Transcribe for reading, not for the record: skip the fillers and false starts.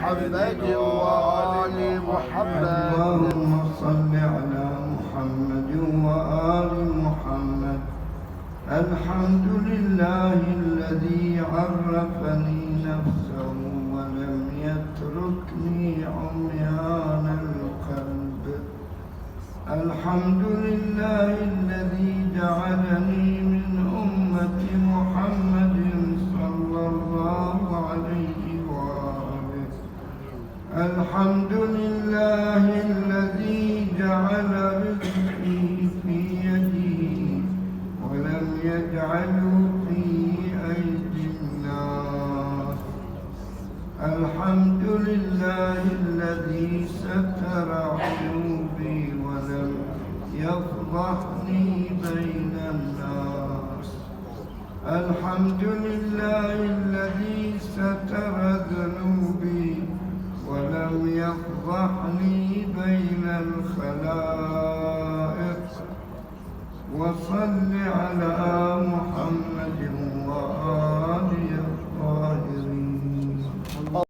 محمد وآل محمد. اللهم صل على محمد وآل محمد. الحمد لله الذي عرفني نفسه ولم يتركني عميان القلب. الحمد لله الذي جعلني من أمة محمد صلى الله عليه وآله. الحمد لله الذي جعل رزقي في يدي ولم يجعله في أيدي الناس. الحمد لله الذي ستر عيوبي ولم يفضحني بين الناس. الحمد لله الذي ستر ذنوبي ولم يفضحني بين الخلائق. وصل